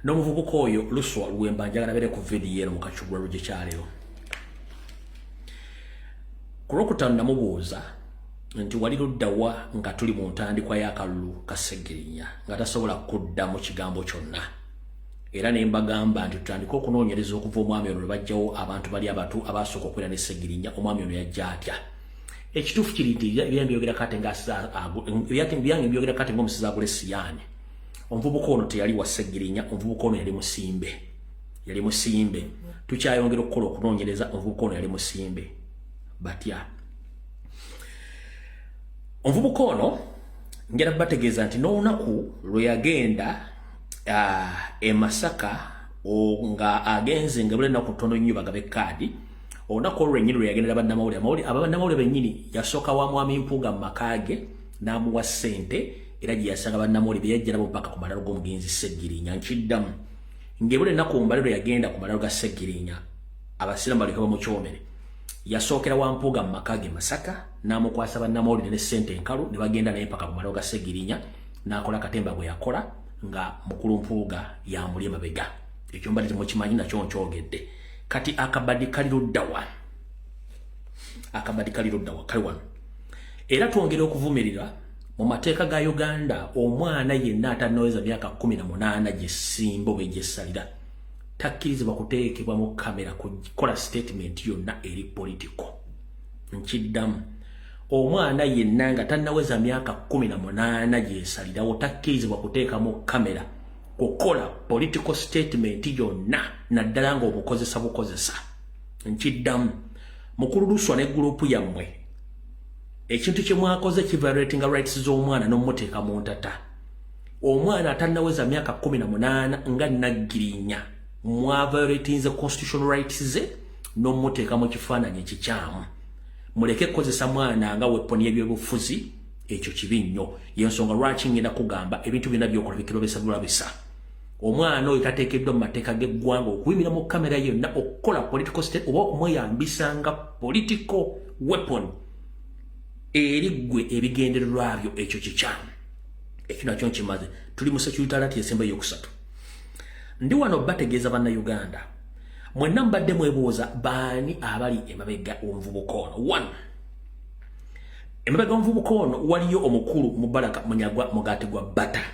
n'omuvubuka oyo Luswa Luwemba njagala bere ku video eno mukachugwa ruje kyalero Kulokutano namubuuza nti wali luddawa nga tuli mu ntandikwa y'akalulu kasegirinya nga tasobola kudda mu kigambo kyonna era ne mbagamba nti tutandika okunoonyereza okuva omwami ono bajjawo abantu bali abatu abasooka okwera ne segirinya omwami ono yajja atya ekituufu kiri nti byambiyogera kate byambiyogera kate ng'omusiza agule siyane omuvubuka ono teyali wa segirinya omuvubuka ono yali musimbe tukyayongera okukola okunoonyereza omuvubuka ono yali musimbe batya omuvubuka ono ngera bategeeza nti n'olunaku lwe yagenda e Masaka nga agenze nga bule naku tono nnyo bagabe kaadi olunaku olwo lwennyini lwe yagendera bannamawulire bennyini yasooka wa mwami Mpuuga mu makaage n'amuwa ssente era gye yasanga bannamawulire be yajja nabo mpaka ku malalo g'omugenzi Segirinya nkiddamu ng'ebule naku mbaliro yagenda ku malalo ga Segirinya abasiraamu baleka bamukyomere yasookera wa Mpuuga mu makaage Masaka n'amukwasa bannamawulire ne ssente enkalu ne bagenda naye mpaka ku malalo ga Segirinya n'akola katemba bwe yakola nga mukulu Mpuuga yamuli emabega ekyo mbadde mukimanyi nakyo nkyogedde kati akabadi kali luddawa kali wano era twongera okuvumirira mu mateeka ga Uganda omwana yenna atanaweza myaka 18 gyesimba oba egyesalira takkirizibwa kuteekebwa mu kamera kukola statement yonna eri political nkiddamu omwana yenna nga tannaweza myaka 18 gyesalirawo takkirizibwa kuteeka mu kamera kukola political statement yonna naddala ng'obukozesa bukozesa nkiddamu mukulu Luswa ne gurupu yammwe ekintu kye mwakoze kiviolating rights z'omwana n'omuteeka mu ntata omwana atannaweza myaka 18 nga Naggirinya mwaviolatinze constitutional rights ze n'omuteeka mu kifaananyi ekikyamu muleke kukozesa mwana nga weapon y'ebyobufuzi ekyo kibi nnyo yensonga lwaki ngenda kugamba ebintu byonna by'okola bikirobesa bulabisa omwana oyo tateekeddwa mu mateeka g'eggwanga okuyimira mu kamera yonna okukola political state oba okumweyambisanga political weapon eri ggwe ebigendererwa byo ekyo kikyamu ekyo nakyo nkimaze tuli mu security alert esemba y'okusatu ndi wano bategeeza bannayuganda mwenna mbadde mwebuuza baani abali emabega omuvubuka ono 1 emabega omuvubuka ono waliyo omukulu Mubaraka Munyagwa Mugategwa Bata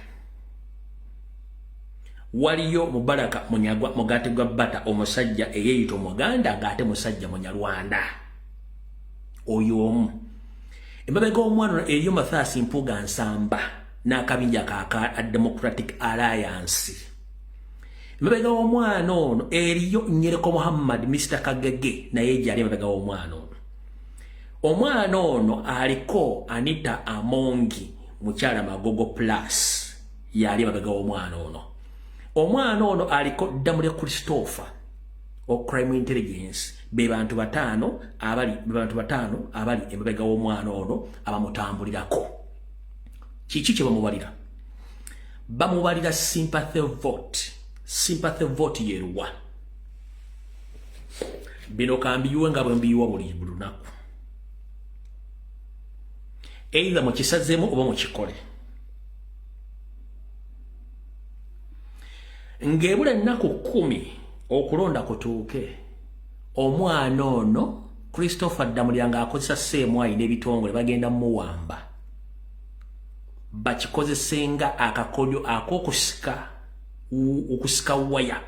waliyo Mubaraka Munyagwa Mugategwa Bata omusajja eyeeyita Omuganda ng'ate musajja Munyarwanda oyo omu emabega omwana eriyo Mathias Mpuuga Nsamba n'akabinja ka Democratic Alliance emabega w'omwana ono eriyo Nyereko Muhammad Mr. Kagege naye gyali emabega w'omwana ono omwana ono aliko Anita Amongi mukyala Magogo Plus yali emabega w'omwana ono omwana ono aliko Damule Christopher o Crime Intelligence be bantu batano abali emabega w'omwana ono abamutambulirako kiki kye bamubalira sympathy vote yeruwa bino kambiyiwe nga bwe mbiyiwa buli lunaku either mukisazeemu oba mukikole ng'ebula ennaku 10 okulonda kutuuke omwana ono Christopher Damulya ng'akozesa seemwayi n'ebitongole bagenda muwamba bakikozesenga akakodyo okusika waya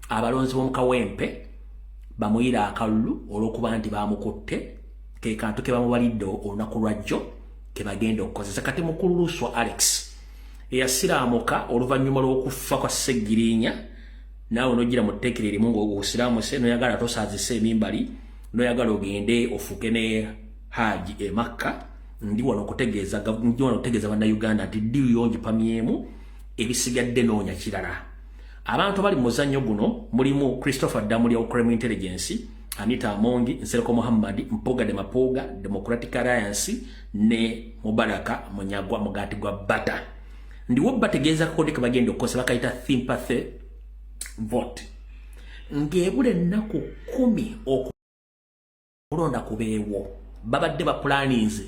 abalonzi b'omukawempe bamuyira akalulu olw'okuba nti bamukutte ke kantu ke bamubalidde olunaku lwajjo ke bagenda okukozesa kati mukulu Luswa Alex eyasiraamuka oluvannyuma lw'okufa kwa Segirinya naawe n'ogira mu tteekero erimu ng'obusiraamu se noyagala tosaazisa emimbali noyagala ogende ofuuke ne Haji e Makka ndi wano okutegeeza bannayuganda nti ddiru yongipamyemu ebisigadde noonya kirala abantu bali mu muzannyo guno mulimu Christopher Damulya wa Crime Intelligence Anita Amongi Nsereko Muhammad Mpuuga Democratic Alliance ne Mubaraka Munyagwa Mugategwa Bata ndiwo bategeeza kode ke bagenda okukosa bakayita sympathy vote ng'ebula ennaku 10 okulonda kubeewo babadde ba plannings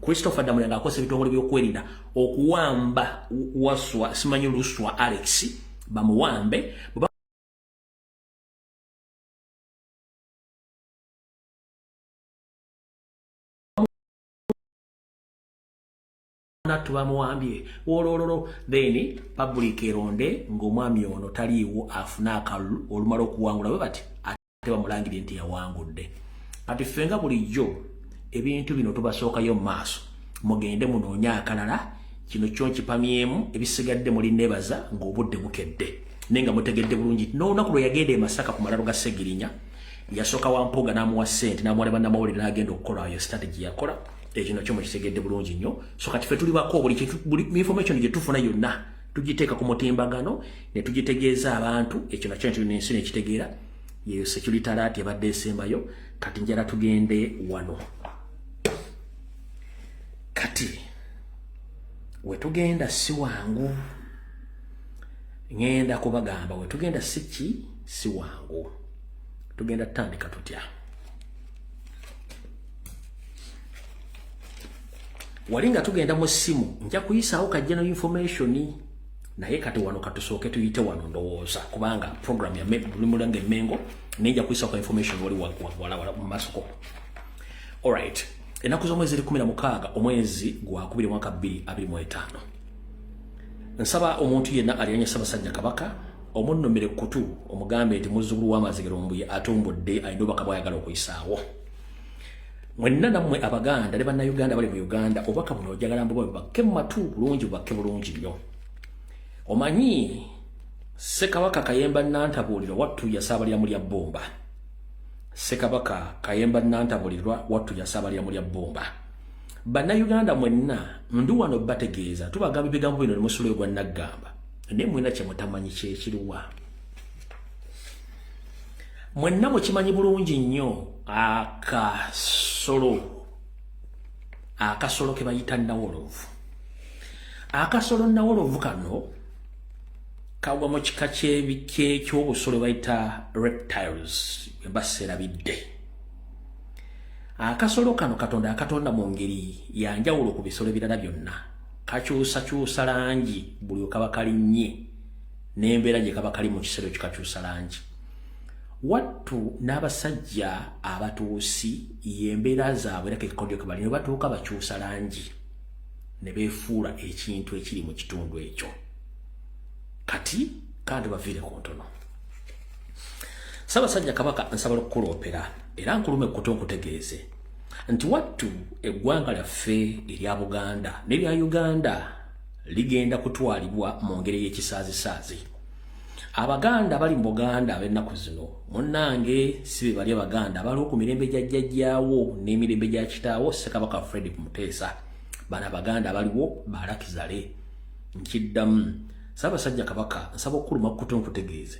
Christopher Damulya ng'akozesa ebitongole by'okwerinda okuwamba Waswa simanyi Luswa Alex bamuwambe tubamuwambye wolololo then public eronde ng'omwami ono taliiwo afuna akalulu olumala okuwangula bwe bati ate bamulangire nti yawangudde. Kati ffe nga bulijjo ebintu bino tubasookayo mu maaso mugende munoonya akalala kino kyo nkipamyemu ebisigadde muli nebaza ng'obudde bukedde naye nga mutegedde bulungi n'olunaku lwe yagenda e Masaka ku malalo ga Ssegirinya yasooka Wampuuga n'amuwa ssente n'amuwa ne bannamawulire n'agenda okukola yo strategy yakola ekino kyo mukitegedde bulungi nnyo. So kati ffe tuli bako buli information gye tufuna yonna tugiteeka ku mutimbagano ne tugitegeeza abantu ekyo nakyo n'ensi nekitegeera yeyo security alert ebadde esembayo. Kati njala tugende wano kati wetugenda si wangu ngenda kubagamba wetugenda si wangu tugenda tutandika tutya. Walinga tugenda mu simu nja kuyisaawo kajjeno information naye kati wano katusooke tuyite wano ndowooza kubanga program ya Mulange Mengo nenja kuyisaawo ka information wali wala mu masoko. Alright, ennaku z'omwezi 16 omwezi gwa 2 mwaka 2025 nsaba omuntu yenna aliranye Ssaabasajja Kabaka omunnomere kutu omugambe nti muzzukulu w'Amazigero Mbuye atumbudde alina obubaka bw'ayagala okuyisaawo. Mwenna nammwe Abaganda ne Bannayuganda bali mu Uganda obubaka buno ojagala mbu bubakke mu matu bulungi bubakke bulungi nnyo. Omanyi Ssekabaka Kayemba Nantabulirwa wattu yasaabalira mu lya bbomba. Ssekabaka Kayemba Nantabulirwa wattu yasaabalira mu lya bbomba. Bannayuganda mwenna ndi wano bategeeza tubagamba ebigambo bino ne musulo gwa Naggamba naye mwena kye mutamanyi kyekiriwa. Mwenna mukimanyi bulungi nnyo akasolo ke bayita Nawolovu. Akasolo Nawolovu kano kagwa mu kika ky'obusolo bayita reptiles baserabidde. Akasolo kano Katonda akatonda mu ngeri yanjawulo ku bisolo birala byonna. Kakyusa langi buli kaba kalinnye n'embeera gye kaba kali mu kisero kikakyusa langi. Wattu n'abasajja abatuusi y'embeera zaabwe era kekikodyo ke bali ne batuuka bakyusa langi ne beefuula ekintu ekiri mu kitundu ekyo. Kati kandi baviire ku ntono. Ssaabasajja Kabaka nsabala okukuloopera era nkulume ekkuto nkutegeeze nti wattu eggwanga lyaffe erya Buganda n'erya Uganda ligenda kutwalibwa mu ngeri y'ekisaazisaazi. Abaganda bali mu Buganda ab'ennaku zino munnange si be bali Abaganda baliwo ku mirembe gya jjajjaawo n'emirembe gya kitaawo Ssekabaka Fred Muteesa. Bano Abaganda baliwo balakizale nkiddamu. Ssaabasajja Kabaka nsaba okuluma kuto nkutegeeze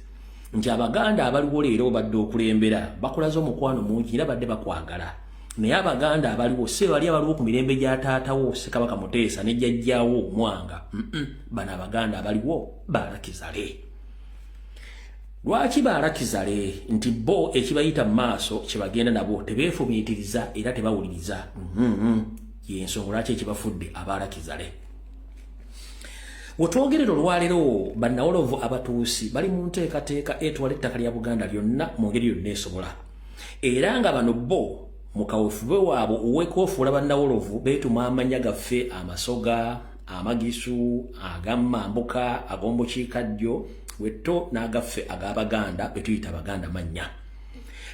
nti Abaganda abaliwo leero badde okulembera bakulaze omukwano mungi era badde bakwagala naye Abaganda abaliwo si bali abaliwo ku mirembe gya taatawo Ssekabaka Muteesa ne jjajjaawo Mwanga. Bano Abaganda abaliwo balakizale. Lwaki balakizale? Nti bo ekibayita mu maaso kyebagenda nabo tebeefumiitiriza era tebawuliriza. Y'ensonga lwaki ekibafudde abalakizale. Wetwogerera olwaleero Bannawolovu abatuusi bali mu nteekateeka etwala ettaka lya Buganda lyonna mu ngeri yonna esobola. Era nga bano bo mu kaweefube waabwe ow'okwofuula Bannawolovu beetuma amannya gaffe Amasoga, Amagisu, Agamambuka, ag'omukiikaddyo wetto n'agaffe ag'Abaganda betuyita Abaganda mannya.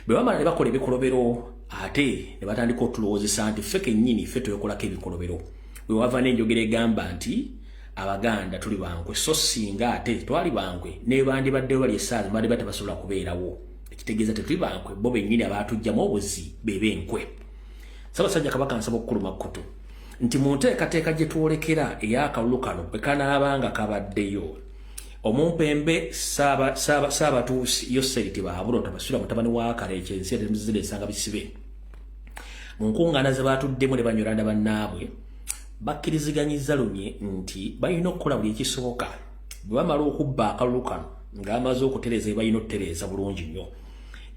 Bwe bamala ne bakola ebikolobero ate ne batandika otulowoozesa nti ffe kennyini ffe twekolako ebikolobero. Bwe wava n'enjogera egamba nti Abaganda tuli bankwe so singa ate twali bankwe ne bandibaddeyo bali essaazi bandi tebasobola kubeerawo. Ekitegeeza tetuli bankwe bo bennyini abaatujjamu obuzi bebenkwe. Ssaabasajja Kabaka nsaba okukuluma kkutu nti mu nteekateeka gye twolekera ey'akalulu kano bwe kanaabanga kabaddeyo omumpembe Saabatuusi Yoseriti Bahabura Tabasula mutabani wa Kaleche ensi ezizire esanga bisibe mu nkungaana ze baatuddemu ne banyolanda bannaabwe bakkiriziganyiza lumye nti balina okukola buli ekisoboka bwe bamala okubba akalulu kano ng'amaze okutereeza balina okutereeza bulungi nnyo.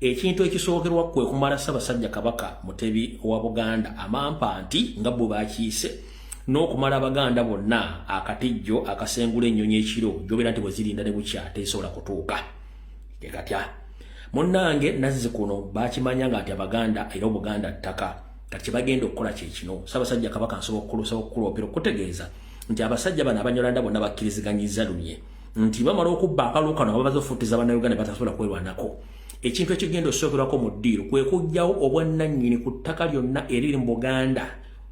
Ekintu ekisookerwa kwe kumala Ssaabasajja Kabaka Mutebi owa Buganda amampa nti nga bwe bakiise n'okumala abaganda bonna akatijjo akasengula ennyonyi ekiro gy'obeera nti bwe zirinda ne bukya tesobola kutuuka tekatya munnange nazzi kuno bakimanyanga nti abaganda era obuganda ttaka kati kyebagenda okukola kye kino Ssaabasajja Kabaka nsobola okukuloopera okutegeeza nti abasajja bano Abanyarwanda bonna bakkiriziganyiza lunye nti bamala okubba akalulu kano ababaza ofuttiza bannayuganda batasobola kwerwanako ekintu ekigenda osookerwako mu ddiiro kwe kuggyawo obwannannyini ku ttaka lyonna eriri mu Buganda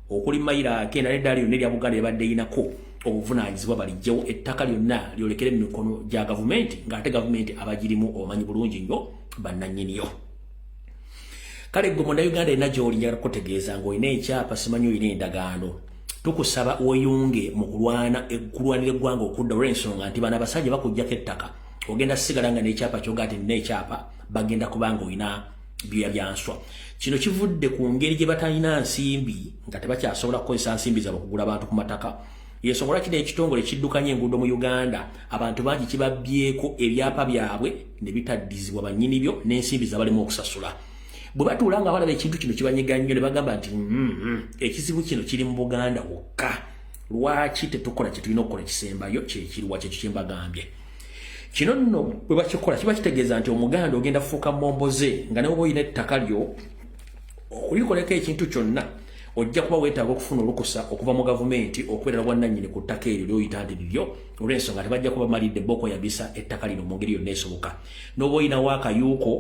okuli mayiro akenda n'eddaala lyonna erya Buganda ebadde erinako obuvunaanyizibwa balijjawo ettaka lyonna lyolekere mu mikono gya gavumenti ng'ate gavumenti abagirimu omanyi bulungi nnyo bannannyiniyo kale gwe munnayuganda erina gy'oli njagala kutegeeza ng'olina ekyapa simanyi olina endagaano tukusaba weyunge mu kulwanira eggwanga okudda olw'ensonga nti bano abasajja bakuggyako ettaka ogenda sigala nga n'ekyapa kyonga nti nina ekyapa bagenda kubanga olina byoya byanswa kino kivudde ku ngeri gye batalina nsimbi nga tebakyasobola kukozesa nsimbi zaabwe okugula abantu ku mataka yensonga lwaki n'ekitongole kiddukanya enguudo mu Uganda abantu bangi kibabbyeko ebyapa byabwe ne bitaddizibwa bannyini byo n'ensimbi zabalemu okusasula bwe batuula nga balaba ekintu kino kibanyiga nnyo ne bagamba nti ekizibu kino kiri mu Buganda wokka lwaki tetukola kye tulina okukola ekisembayo kyekiriwa kyekyo kye mbagambye kino nno bwe bakikola kiba kitegeeza nti omuganda ogenda kufuuka momboze nga ne bwoba olina ettaka lyo okulikoleko ekintu kyonna ojja kuba weetaaga okufuna olukusa okuva mu gavumenti okubeerera bwannannyini ku ttaka eryo lyoyita nti liryo olw'ensonga tebajja kuba malidde boko yabisa ettaka lino mu ngeri yonna esoboka n'oba olinawo akayuuko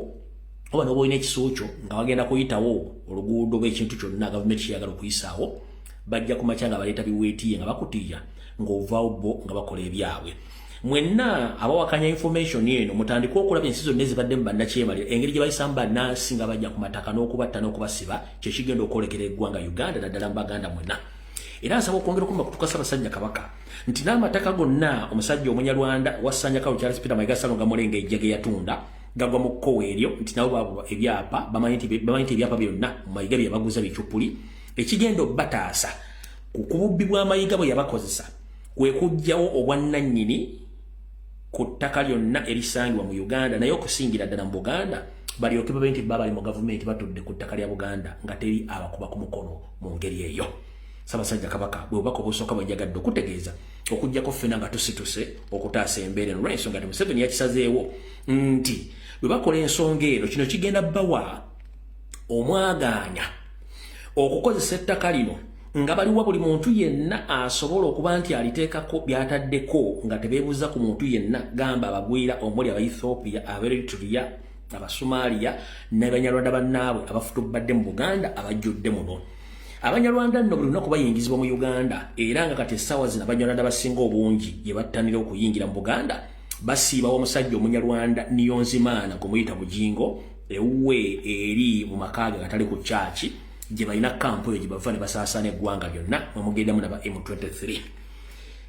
oba n'oba olina ekisuukyo nga wagenda kuyitawo oluguudo lw'ekintu kyonna gavumenti kyeyagala okuyisaawo bajja kumakya nga baleeta biweetiye nga bakutiya ng'ovaawo bo nga bakola ebyabwe mwenna abawakanya information eno mutandika okulaba ensi zonna ezibadde mu bannakyemalira engeri gye bayisamu bannansi nga bajja ku mataka n'okubatta n'okubasiba kyekigenda okwolekera eggwanga Uganda naddala mu baganda mwenna era nsaba okwongera okumba kutuka Ssaabasajja Kabaka nti n'amataka gonna omusajja Omunyarwanda wassanya Kalu Charles Peter Mayiga Ssalonga Mulenga ejja ge yatunda gagwa mu kkowe eryo nti nabo baabulwa ebyapa bamanyi nti ebyapa byonna mu Mayiga bye yabaguza bikyupuli ekigenda obbataasa ku kububbi bw'Amayiga bwe yabakozesa kwe kuggyawo obwannannyini ku ttaka lyonna erisangibwa mu Uganda naye okusingira ddala mu Buganda balyoke babe nti baba bali mu gavumenti batudde ku ttaka lya Buganda nga teri abakuba ku mukono mu ngeri eyo Ssaabasajja Kabaka bwe bubaka obusooka bw'enjagadde okutegeeza okuggyako ffena nga tusituse okutaasa embeera eno olw'ensonga nti Museveni yakisazeewo nti bwe bakola ensonga eno kino kigenda bbawa omwagaanya okukozesa ettaka lino nga baliwa buli muntu yenna asobola okuba nti aliteekako byataddeko nga tebeebuuza ku muntu yenna gamba abagwira omuli Abaethiopia Abaeritrea Abasomaliya n'Abanyarwanda bannaabwe abafutubadde mu Buganda abajjudde muno Abanyarwanda nno buli lunaku bayingizibwa mu Uganda era nga kati essaawa zino Abanyarwanda basinga obungi gye battanira okuyingira mu Buganda basiibawo omusajja Omunyarwanda Niyonzimana gumuyita Bujingo ewuwe eri mu makaaga gatali ku kyaki gye balina kampu eyo gye bava ne basaasaana eggwanga lyonna mwemugendamu naba M23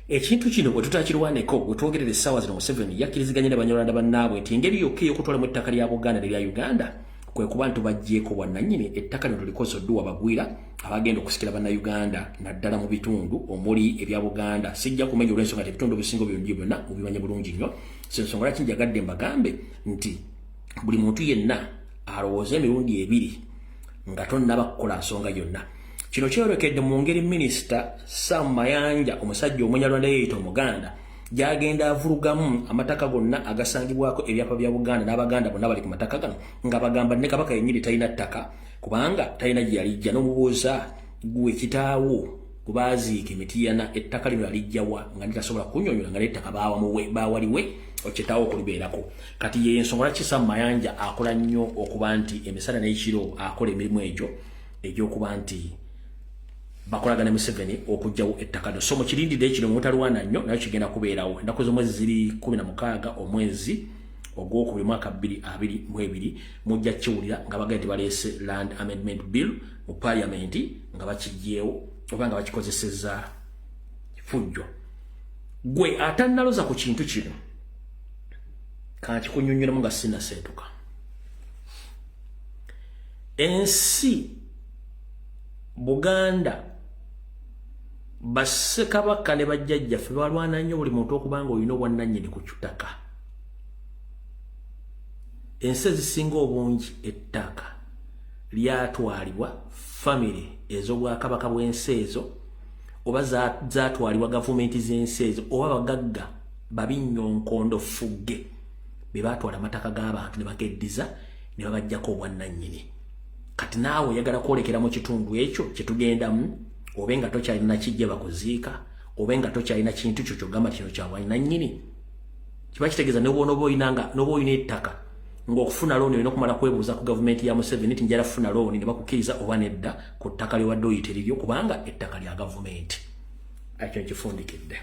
ekintu kino bwe tutakirwaneko bwe twogerera essaawa zino Museveni yakkiriziganya n'Abanyarwanda bannaabwe nti engeri yokka ey'okutwalamu ettaka lya Buganda nerya Uganda kwe kuba nti bajjeeko bwannannyini ettaka lino tulikoze Oddu Abagwira abagenda okusikira bannayuganda naddala mu bitundu omuli ebya Buganda sijja kumenya olw'ensonga nti ebitundu ebisinga byonna byonna mubimanya bulungi nnyo ensonga lwaki njagadde mbagambe nti buli muntu yenna alowooza emirundi ebiri nga tonnaba kukola nsonga yonna kino kyolekedde mu ngeri Minisita Sam Mayanja omusajja Omunyarwanda yeeyita Omuganda gyagenda avulugamu amataka gonna agasangibwako ebyapa bya Buganda n'Abaganda bonna bali ku mataka gano nga bagamba ne Kabaka yennyini talina ttaka kubanga talina gye yalijja n'omubuuza gwe kitaawo kubaaziika emitiyana ettaka lino yalijjawa nga litasobola kunyonyola nga n'ettaka baawaliwe okitaawo okulibeerako kati ye ensonga lwaki Sam Mayanja akola nnyo okuba nti emisana n'ekiro akola emirimu egyo egy'okuba nti bakolagana Museveni okugjawo ettaka lino so mu kirindidde kino mutalwana nnyo nayo kigenda kubeerawo ennaku z'omwezi ziri 16 omwezi ogwokubiri mwaka 2022 mujja kiwulira nga bagenda nti baleese Land Amendment Bill mu Parliament nga bakigyewo oba nga bakikozeseza fujjo gwe atannaloza ku kintu kino kankikunyonyoramu nga sinnaseetuka ensi Buganda Bassekabaka ne bajjajjaffe balwana nnyo buli muntu okuba nga olina obwannannyini ku ttaka ensi ezisinga obungi ettaka lyatwalibwa famire ez'obwakabaka bw'ensi ezo oba zatwalibwa gavumenti z'ensi ezo oba bagagga babinyonkondo fugge be batwala amataka g'abantu ne bageddiza ne babajjako obwannannyini. Kati naawe oyagala kwolekera mu kitundu ekyo kye tugendamu, obe nga tokyalina kijja bakuziika, obe nga tokyalina kintu kyo kyogamba kino kya bwannannyini, kiba kitegeeza n'oba olina ettaka ng'okufuna looni olina okumala kwebuuza ku gavumenti ya Museveni nti njala kufuna looni, ne bakukkiriza oba nedda ku ttaka lye wadde oyita eriryo kubanga ettaka lya gavumenti. Ekyo nkifundikidde.